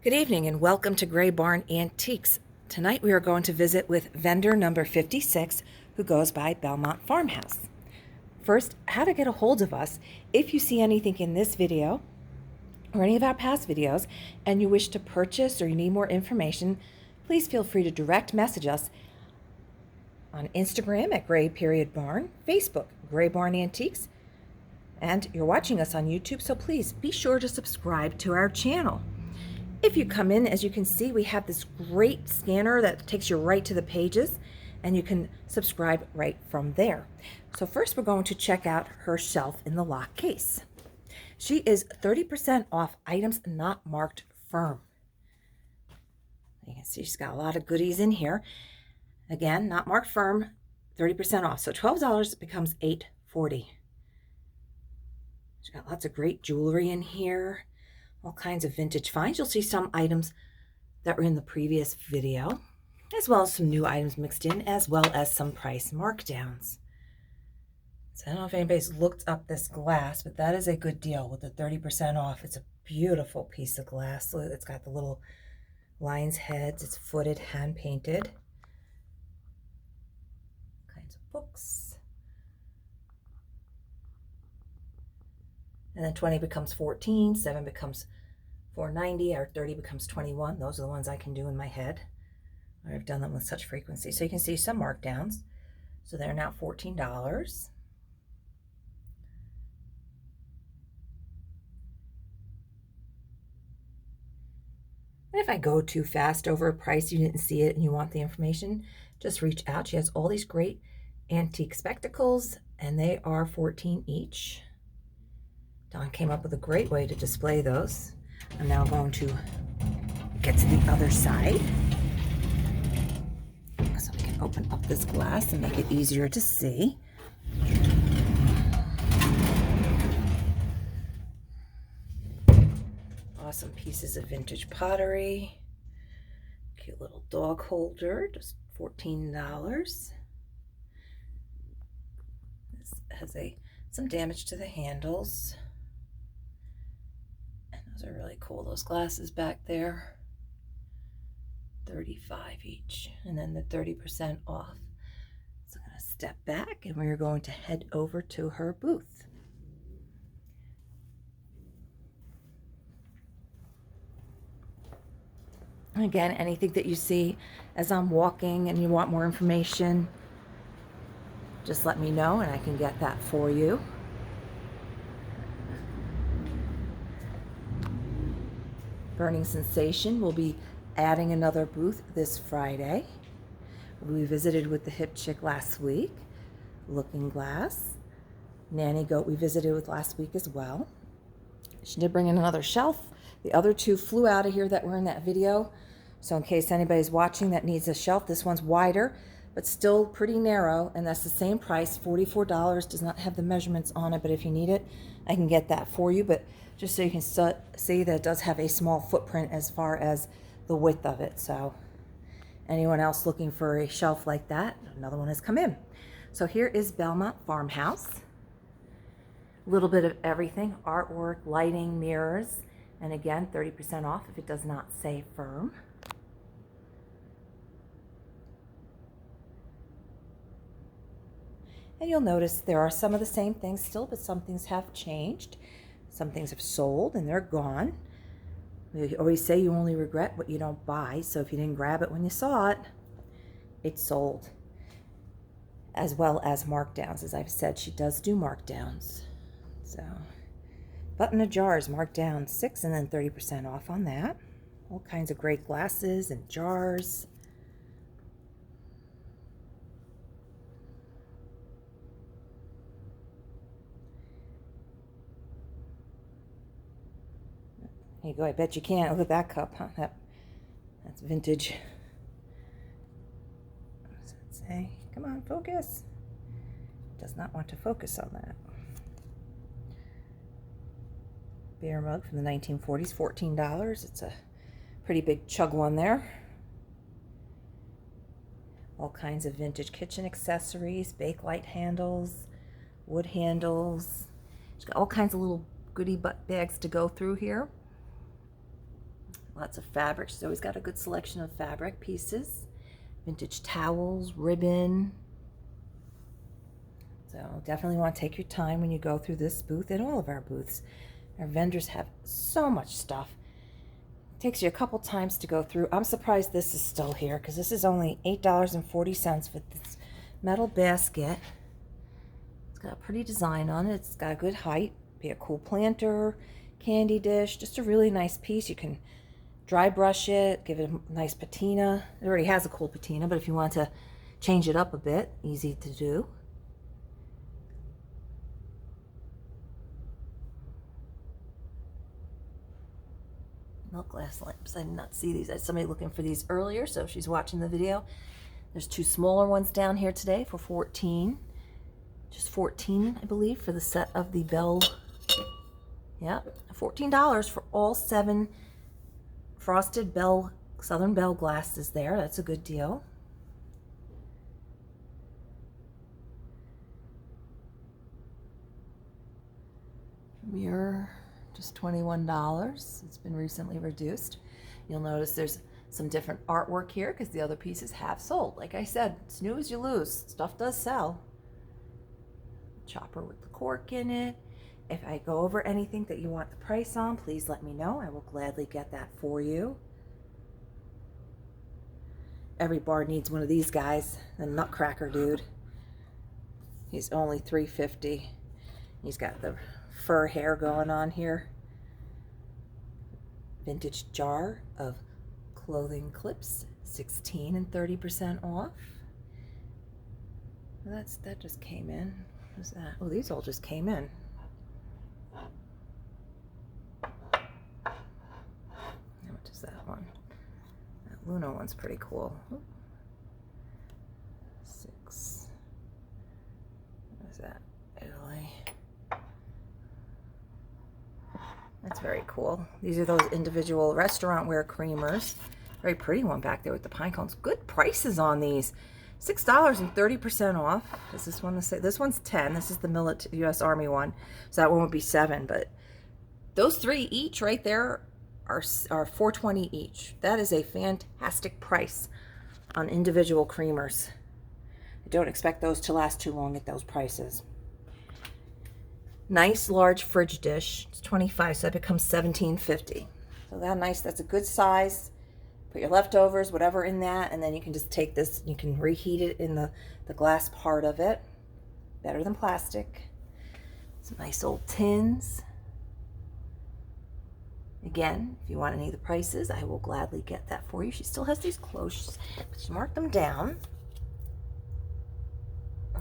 Good evening and welcome to Gray Barn Antiques. Tonight we are going to visit with vendor number 56 who goes by Belmont Farmhouse. First, how to get a hold of us. If you see anything in this video or any of our past videos and you wish to purchase or you need more information, please feel free to direct message us on Instagram at Gray_Barn, Facebook, Gray Barn Antiques, and you're watching us on YouTube, so please be sure to subscribe to our channel. If you come in, as you can see, we have this great scanner that takes you right to the pages, and you can subscribe right from there. So first we're going to check out her shelf in the lock case. She is 30% off items not marked firm. You can see she's got a lot of goodies in here. Again, not marked firm, 30% off. So $12 becomes $8.40. She's got lots of great jewelry in here. All kinds of vintage finds. You'll see some items that were in the previous video, as well as some new items mixed in, as well as some price markdowns. So I don't know if anybody's looked up this glass, but that is a good deal with the 30% off. It's a beautiful piece of glass. Look, it's got the little lion's heads. It's footed, hand painted. All kinds of books. And then 20 becomes 14, 7 becomes $4.90, or 30 becomes 21. Those are the ones I can do in my head. I've done them with such frequency. So you can see some markdowns. So they're now $14. And if I go too fast over a price, you didn't see it and you want the information, just reach out. She has all these great antique spectacles, and they are $14 each. Dawn came up with a great way to display those. I'm now going to get to the other side so we can open up this glass and make it easier to see. Awesome pieces of vintage pottery. Cute little dog holder, just $14. This has some damage to the handles. Those are really cool, those glasses back there. $35 each, and then the 30% off. So I'm going to step back and we're going to head over to her booth. And again, anything that you see as I'm walking and you want more information, just let me know and I can get that for you. Burning Sensation will be adding another booth this Friday. We visited with the Hip Chick last week. Looking Glass. Nanny Goat we visited with last week as well. She did bring in another shelf. The other two flew out of here that were in that video. So in case anybody's watching that needs a shelf, this one's wider, but still pretty narrow, and that's the same price, $44. Does not have the measurements on it, but if you need it, I can get that for you. But just so you can see that it does have a small footprint as far as the width of it. So anyone else looking for a shelf like that, another one has come in. So here is Belmont Farmhouse. A little bit of everything, artwork, lighting, mirrors, and again, 30% off if it does not say firm. And you'll notice there are some of the same things still, but some things have changed. Some things have sold and they're gone. We always say you only regret what you don't buy. So if you didn't grab it when you saw it, it's sold. As well as markdowns. As I've said, she does do markdowns. So, button of jars marked down 6 and then 30% off on that. All kinds of great glasses and jars. There you go, I bet you can't. Look at that cup, huh? That's vintage. What does it say? Come on, focus. It does not want to focus on that. Beer mug from the 1940s, $14. It's a pretty big chug one there. All kinds of vintage kitchen accessories, bake light handles, wood handles. She's got all kinds of little goodie bags to go through here. Lots of fabric. She's always got a good selection of fabric pieces. Vintage towels, ribbon. So definitely want to take your time when you go through this booth and all of our booths. Our vendors have so much stuff. It takes you a couple times to go through. I'm surprised this is still here because this is only $8.40 for this metal basket. It's got a pretty design on it. It's got a good height. Be a cool planter, candy dish, just a really nice piece. You can dry brush it, give it a nice patina. It already has a cool patina, but if you want to change it up a bit, easy to do. Milk glass lamps. I did not see these. I had somebody looking for these earlier, so she's watching the video. There's two smaller ones down here today for $14. Just $14, I believe, for the set of the Bell. Yeah, $14 for all 7 frosted Bell, Southern Bell glasses there. That's a good deal. Mirror, just $21. It's been recently reduced. You'll notice there's some different artwork here because the other pieces have sold. Like I said, snooze, you lose. Stuff does sell. Chopper with the cork in it. If I go over anything that you want the price on, please let me know. I will gladly get that for you. Every bar needs one of these guys. The Nutcracker dude. He's only $3.50. He's got the fur hair going on here. Vintage jar of clothing clips, 16 and 30% off. Well, that just came in. What's that? Oh, these all just came in. How much is that one? That Luna one's pretty cool. Ooh. 6. What is that? Italy. That's very cool. These are those individual restaurant wear creamers. Very pretty one back there with the pine cones. Good prices on these. $6 and 30% off. Is this one the same? This one's 10. This is the U.S. Army one. So that one would be 7. But those 3 each right there are $4.20 each. That is a fantastic price on individual creamers. I don't expect those to last too long at those prices. Nice large fridge dish. It's 25, so that becomes $17.50. So that's a good size. Put your leftovers, whatever in that, and then you can just take this, you can reheat it in the glass part of it. Better than plastic. Some nice old tins. Again, if you want any of the prices, I will gladly get that for you. She still has these closed, but she marked them down.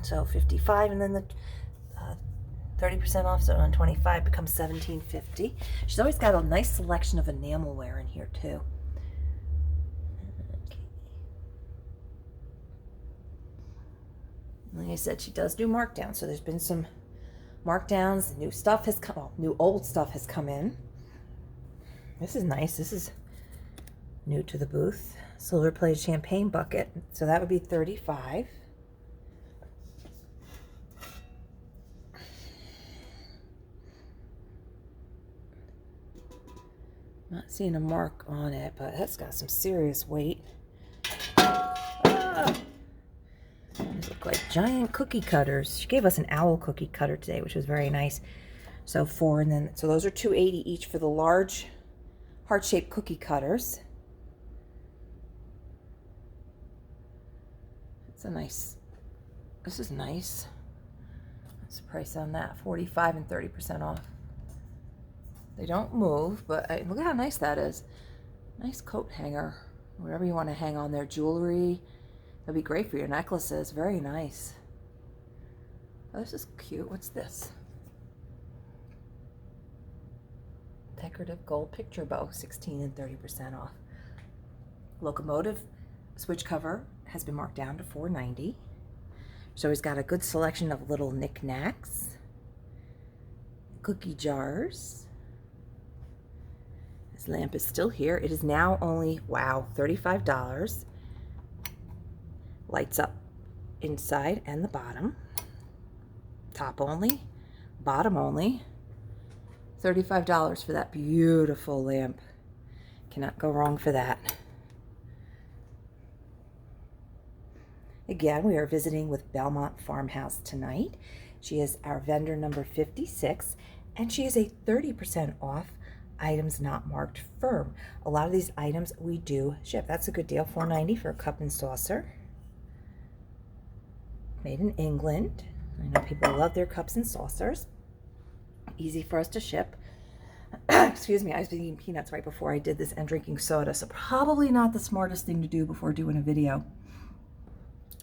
So $55, and then the 30% off, so on 25 becomes $17.50. She's always got a nice selection of enamelware in here too. Okay. Like I said, she does do markdowns, so there's been some markdowns. New stuff has come, well, new old stuff has come in. This is nice. This is new to the booth. Silver plated champagne bucket, so that would be $35. Not seeing a mark on it, but that's got some serious weight. Ah! These look like giant cookie cutters. She gave us an owl cookie cutter today, which was very nice. So 4, and then, so those are $2.80 each for the large heart-shaped cookie cutters. It's a nice, this is nice. What's the price on that? 45 and 30% off. They don't move, but look at how nice that is. Nice coat hanger. Whatever you want to hang on there. Jewelry. That'd be great for your necklaces. Very nice. Oh, this is cute. What's this? Decorative gold picture bow. 16 and 30% off. Locomotive switch cover has been marked down to $4.90. So he's got a good selection of little knickknacks. Cookie jars. This lamp is still here. It is now only, wow, $35. Lights up inside and the bottom. Top only, bottom only. $35 for that beautiful lamp. Cannot go wrong for that. Again, we are visiting with Belmont Farmhouse tonight. She is our vendor number 56, and she is a 30% off items not marked firm. A lot of these items we do ship. That's a good deal, $4.90 for a cup and saucer. Made in England. I know people love their cups and saucers. Easy for us to ship. Excuse me, I was eating peanuts right before I did this and drinking soda, so probably not the smartest thing to do before doing a video.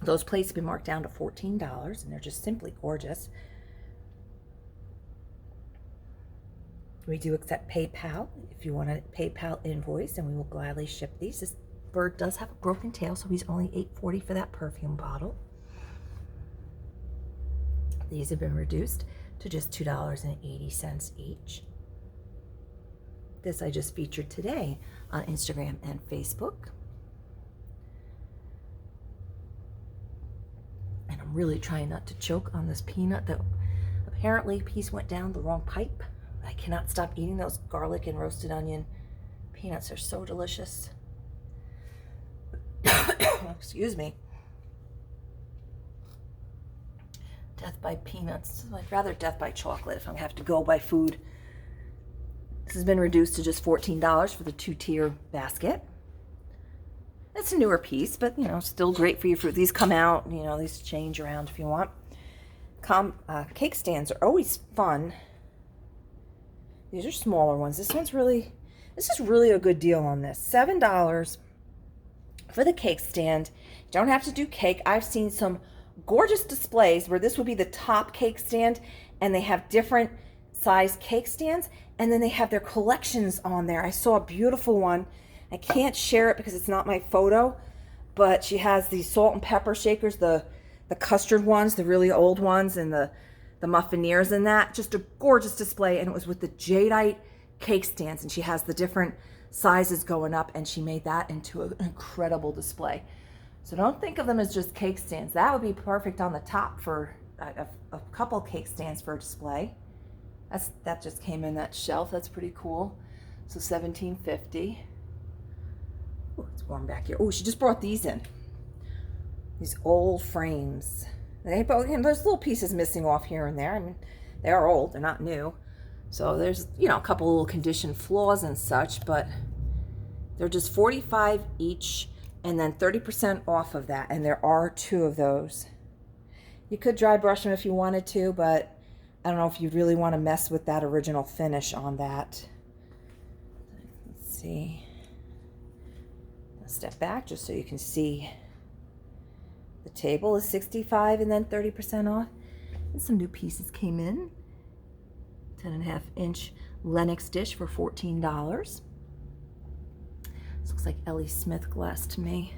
Those plates have been marked down to $14, and they're just simply gorgeous. We do accept PayPal if you want a PayPal invoice, and we will gladly ship these. This bird does have a broken tail, so he's only $8.40 for that perfume bottle. These have been reduced to just $2.80 each. This I just featured today on Instagram and Facebook. And I'm really trying not to choke on this peanut that apparently a piece went down the wrong pipe. I cannot stop eating those garlic and roasted onion peanuts. They're so delicious. Excuse me. Death by peanuts. I'd rather death by chocolate if I have to go by food. This has been reduced to just $14 for the 2-tier basket. It's a newer piece, but still great for your fruit. These come out, these change around if you want. Cake stands are always fun. These are smaller ones. This is really a good deal on this. $7 for the cake stand. Don't have to do cake. I've seen some gorgeous displays where this would be the top cake stand, and they have different size cake stands, and then they have their collections on there. I saw a beautiful one. I can't share it because it's not my photo, but she has these salt and pepper shakers, the custard ones, the really old ones, and the muffineers in that. Just a gorgeous display, and it was with the jadeite cake stands, and she has the different sizes going up, and she made that into an incredible display. So don't think of them as just cake stands. That would be perfect on the top for a couple cake stands for a display. That just came in that shelf. That's pretty cool. So $17.50. Oh, it's warm back here. Oh, she just brought these in. These old frames. There's little pieces missing off here and there. I mean, they are old. They're not new. So there's, a couple little condition flaws and such, but they're just $45 each, and then 30% off of that. And there are 2 of those. You could dry brush them if you wanted to, but I don't know if you really want to mess with that original finish on that. Let's see. I'll step back just so you can see. The table is $65 and then 30% off. And some new pieces came in. 10.5-inch Lennox dish for $14. This looks like Ellie Smith glass to me.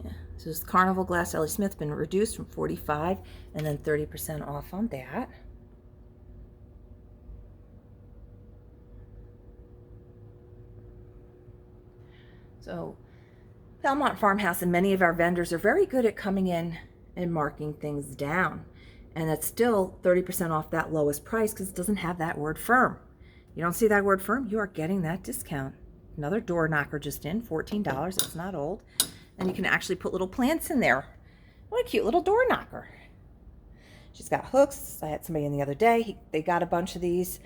Yeah, so this Carnival glass Ellie Smith been reduced from $45 and then 30% off on that. So Belmont Farmhouse and many of our vendors are very good at coming in and marking things down. And it's still 30% off that lowest price because it doesn't have that word firm. You don't see that word firm, you are getting that discount. Another door knocker just in, $14. It's not old. And you can actually put little plants in there. What a cute little door knocker. She's got hooks. I had somebody in the other day. They got a bunch of these.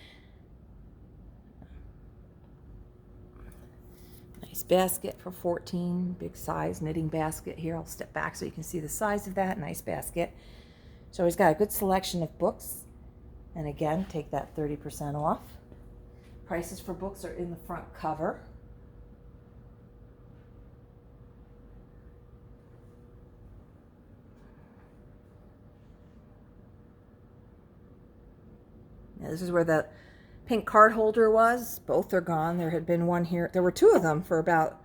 Nice basket for $14. Big size knitting basket here. I'll step back so you can see the size of that. Nice basket. So he's got a good selection of books. And again, take that 30% off. Prices for books are in the front cover. Now, this is where the pink card holder was. Both are gone. There had been one here. There were 2 of them for about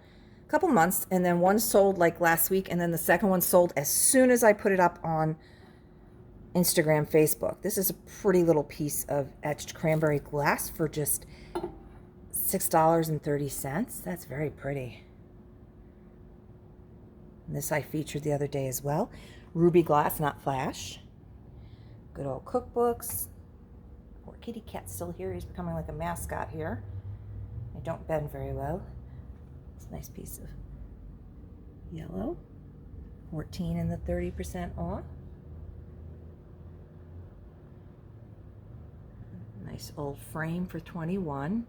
a couple months, and then one sold like last week, and then the second one sold as soon as I put it up on Instagram, Facebook. This is a pretty little piece of etched cranberry glass for just $6.30. That's very pretty. And this I featured the other day as well. Ruby glass, not flash. Good old cookbooks. Poor kitty cat's still here. He's becoming like a mascot here. They don't bend very well. It's a nice piece of yellow. 14 and the 30% off. Nice old frame for 21.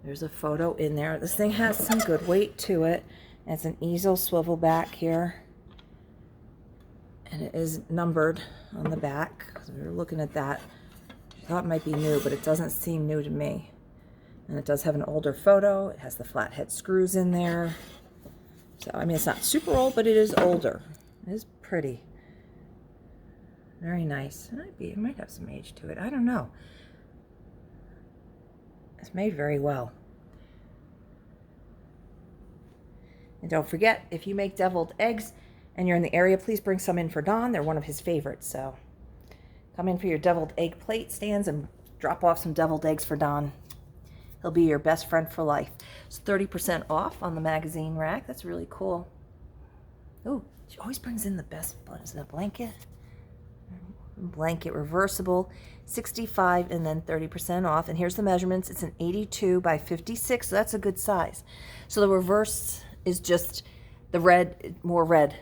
There's a photo in there. This thing has some good weight to it. It's an easel swivel back here. And it is numbered on the back. So we were looking at that. I thought it might be new, but it doesn't seem new to me. And it does have an older photo. It has the flathead screws in there. So, I mean, it's not super old, but it is older. It is pretty. Very nice. It might have some age to it. I don't know. It's made very well. And don't forget, if you make deviled eggs and you're in the area, please bring some in for Don. They're one of his favorites. So come in for your deviled egg plate stands and drop off some deviled eggs for Don. He'll be your best friend for life. It's 30% off on the magazine rack. That's really cool. Oh, she always brings in the best. What is that, blanket? Blanket reversible, 65 and then 30% off. And here's the measurements. It's an 82 by 56, so that's a good size. So the reverse is just the red, more red.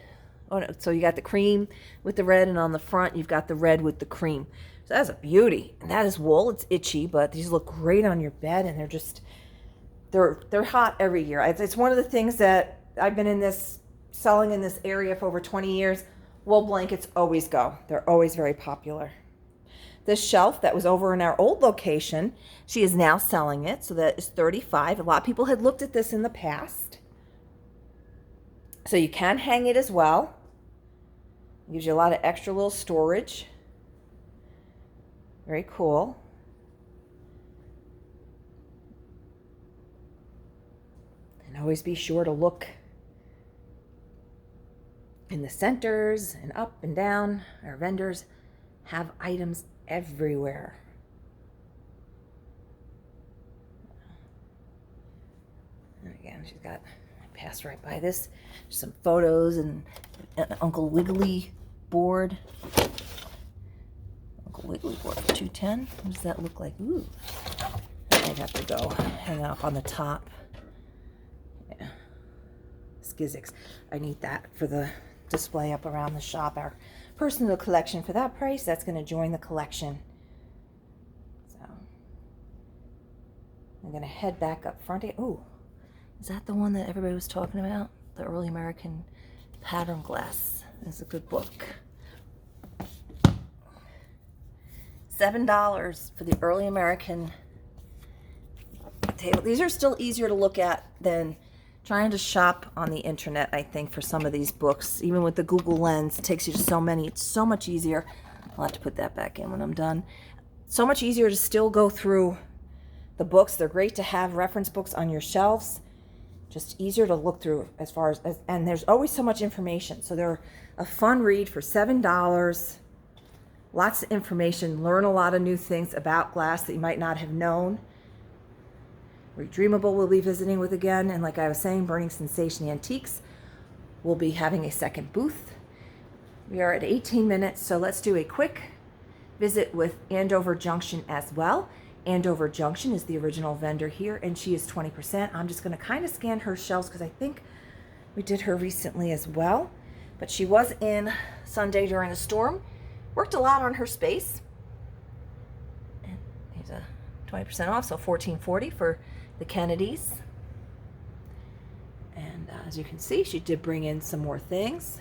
Oh, no. So you got the cream with the red, and on the front you've got the red with the cream. So that's a beauty. And that is wool. It's itchy, but these look great on your bed, and they're hot every year. It's one of the things that I've been selling in this area for over 20 years. Wool blankets always go. They're always very popular. This shelf that was over in our old location, she is now selling it, so that is 35. A lot of people had looked at this in the past. So you can hang it as well. It gives you a lot of extra little storage. Very cool. And always be sure to look in the centers and up and down. Our vendors have items everywhere. And again, she's got, I passed right by this, some photos and an Uncle Wiggily board. Uncle Wiggily board for $2.10. What does that look like? Ooh, I'd have to go hang up on the top. Yeah, Skizzics. I need that for the display up around the shop. Our personal collection for that price, that's going to join the collection. So I'm going to head back up front. Oh, is that the one that everybody was talking about? The Early American Pattern Glass. It's a good book. $7 for the Early American table. These are still easier to look at than trying to shop on the internet, I think, for some of these books. Even with the Google Lens, it takes you to so many. It's so much easier. I'll have to put that back in when I'm done. So much easier to still go through the books. They're great to have reference books on your shelves. Just easier to look through as far as and there's always so much information. So they're a fun read for $7. Lots of information. Learn a lot of new things about glass that you might not have known. Redreamable we'll be visiting with again, and like I was saying, Burning Sensation Antiques will be having a second booth. We are at 18 minutes, so let's do a quick visit with Andover Junction as well. Andover Junction is the original vendor here, and she is 20%. I'm just going to kind of scan her shelves because I think we did her recently as well. But she was in Sunday during a storm. Worked a lot on her space. And here's a 20% off, so $14.40 for the Kennedys. And as you can see, she did bring in some more things.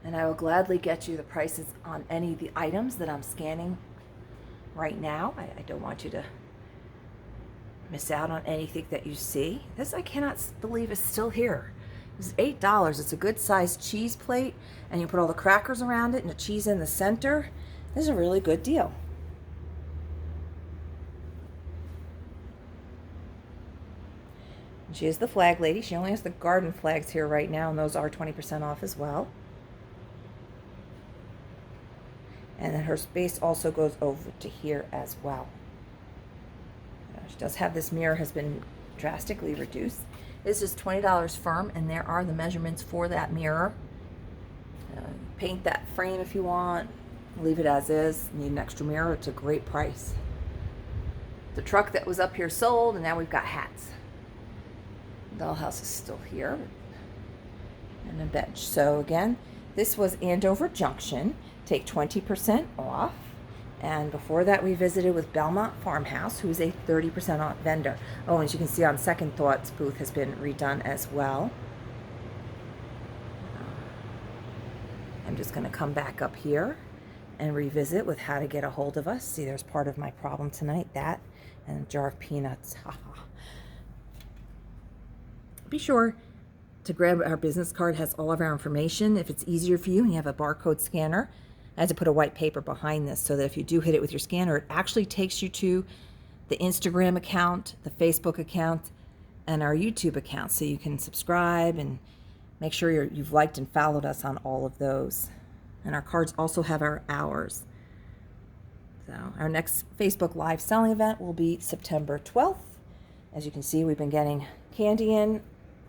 And I will gladly get you the prices on any of the items that I'm scanning right now. I don't want you to miss out on anything that you see. This I cannot believe is still here. It's $8. It's a good sized cheese plate, and you put all the crackers around it and the cheese in the center. This is a really good deal. And she is the flag lady. She only has the garden flags here right now, and those are 20% off as well. And then her space also goes over to here as well. She does have this mirror has been drastically reduced. This is $20 firm, and there are the measurements for that mirror. Paint that frame if you want. Leave it as is. Need an extra mirror. It's a great price. The truck that was up here sold, and now we've got hats. The dollhouse is still here, and a bench. So again, this was Andover Junction. Take 20% off. And before that, we visited with Belmont Farmhouse, who's a 30% off vendor. Oh, and as you can see on Second Thoughts, booth has been redone as well. I'm just going to come back up here and revisit with how to get a hold of us. See, there's part of my problem tonight, that and a jar of peanuts. Be sure to grab our business card. It has all of our information. If it's easier for you and you have a barcode scanner, I had to put a white paper behind this so that if you do hit it with your scanner, it actually takes you to the Instagram account, the Facebook account, and our YouTube account, so you can subscribe and make sure you've liked and followed us on all of those. And our cards also have our hours. So our next Facebook Live selling event will be September 12th. As you can see, we've been getting candy in.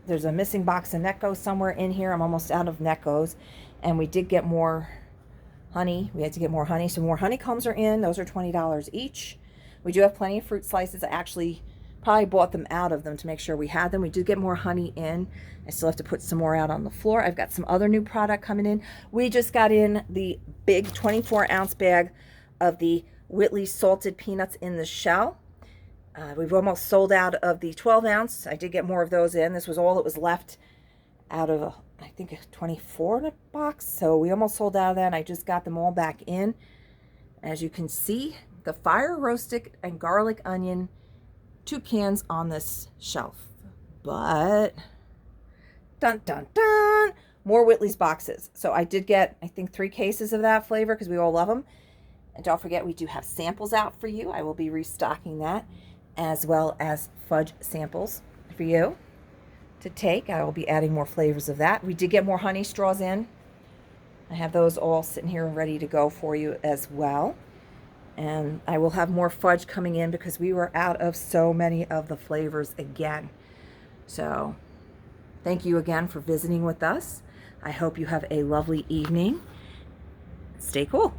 There's a missing box of Neckos somewhere in here. I'm almost out of Neckos. And we did get more honey. We had to get more honey. So more honeycombs are in. Those are $20 each. We do have plenty of fruit slices. I actually probably bought them out of them to make sure we had them. We do get more honey in. I still have to put some more out on the floor. I've got some other new product coming in. We just got in the big 24-ounce bag of the Whitley salted peanuts in the shell. We've almost sold out of the 12-ounce. I did get more of those in. This was all that was left out of, I think, a 24 in a box. So we almost sold out of that, and I just got them all back in. As you can see, the fire roasted and garlic onion, 2 cans on this shelf. But dun dun dun, more Whitley's boxes. So I did get, I think, 3 cases of that flavor because we all love them. And don't forget, we do have samples out for you. I will be restocking that, as well as fudge samples for you to take. I will be adding more flavors of that. We did get more honey straws in. I have those all sitting here ready to go for you as well. And I will have more fudge coming in because we were out of so many of the flavors again. So thank you again for visiting with us. I hope you have a lovely evening. Stay cool.